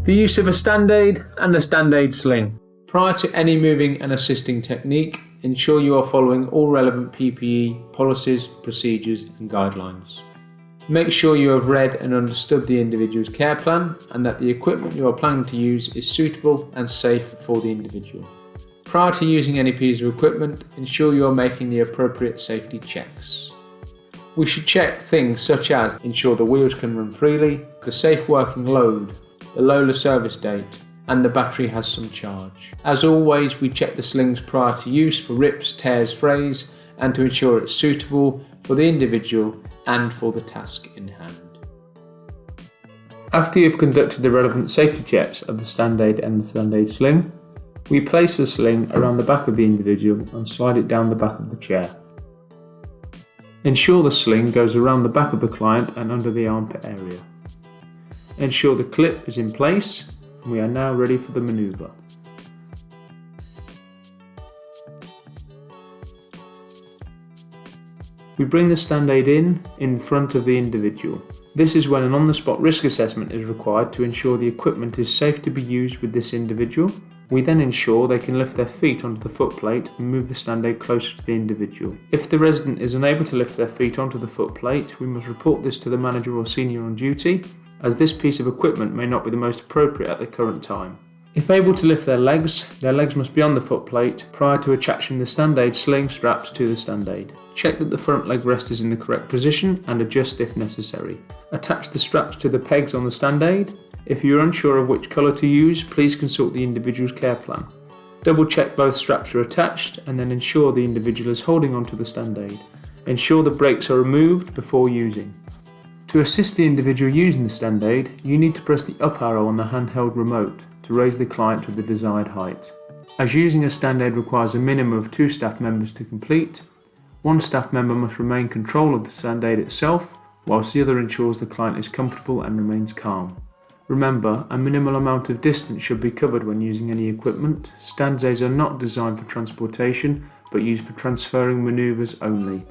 The use of a stand aid and a stand aid sling. Prior to any moving and assisting technique, ensure you are following all relevant PPE policies, procedures and guidelines. Make sure you have read and understood the individual's care plan and that the equipment you are planning to use is suitable and safe for the individual. Prior to using any piece of equipment, ensure you are making the appropriate safety checks. We should check things such as ensure the wheels can run freely, the safe working load, the Lola service date, and the battery has some charge. As always, we check the slings prior to use for rips, tears, frays, and to ensure it's suitable for the individual and for the task in hand. After you've conducted the relevant safety checks of the stand aid and the stand aid sling, we place the sling around the back of the individual and slide it down the back of the chair. Ensure the sling goes around the back of the client and under the armpit area. Ensure the clip is in place, and we are now ready for the manoeuvre. We bring the stand aid in front of the individual. This is when an on-the-spot risk assessment is required to ensure the equipment is safe to be used with this individual. We then ensure they can lift their feet onto the footplate and move the stand aid closer to the individual. If the resident is unable to lift their feet onto the footplate, we must report this to the manager or senior on duty, as this piece of equipment may not be the most appropriate at the current time. If able to lift their legs must be on the footplate prior to attaching the stand aid sling straps to the stand aid. Check that the front leg rest is in the correct position and adjust if necessary. Attach the straps to the pegs on the stand aid. If you are unsure of which colour to use, please consult the individual's care plan. Double check both straps are attached and then ensure the individual is holding onto the stand aid. Ensure the brakes are removed before using. To assist the individual using the stand aid, you need to press the up arrow on the handheld remote to raise the client to the desired height. As using a stand aid requires a minimum of 2 staff members to complete, one staff member must remain in control of the stand aid itself, whilst the other ensures the client is comfortable and remains calm. Remember, a minimal amount of distance should be covered when using any equipment. Stand aids are not designed for transportation, but used for transferring manoeuvres only.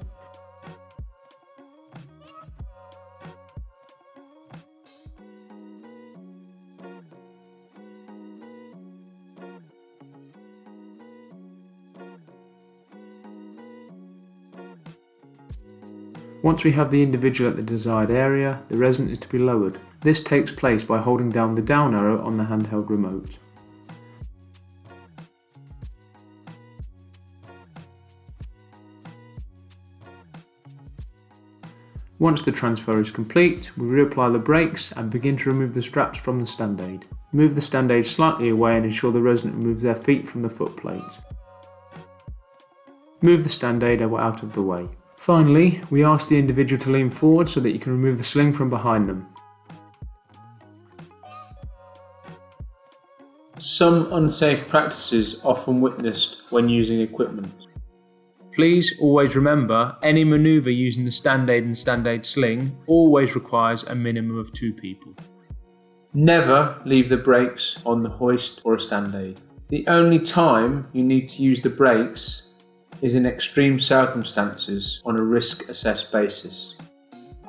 Once we have the individual at the desired area, the resident is to be lowered. This takes place by holding down the down arrow on the handheld remote. Once the transfer is complete, we reapply the brakes and begin to remove the straps from the stand aid. Move the stand aid slightly away and ensure the resident removes their feet from the footplate. Move the stand aid out of the way. Finally, we ask the individual to lean forward so that you can remove the sling from behind them. Some unsafe practices often witnessed when using equipment. Please always remember, any manoeuvre using the stand aid and stand aid sling always requires a minimum of 2 people. Never leave the brakes on the hoist or a stand aid. The only time you need to use the brakes is in extreme circumstances on a risk-assessed basis.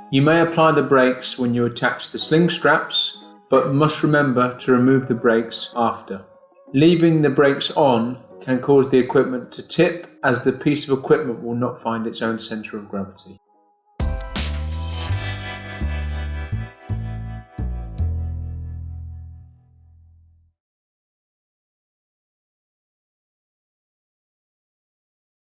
You may apply the brakes when you attach the sling straps, but must remember to remove the brakes after. Leaving the brakes on can cause the equipment to tip, as the piece of equipment will not find its own centre of gravity.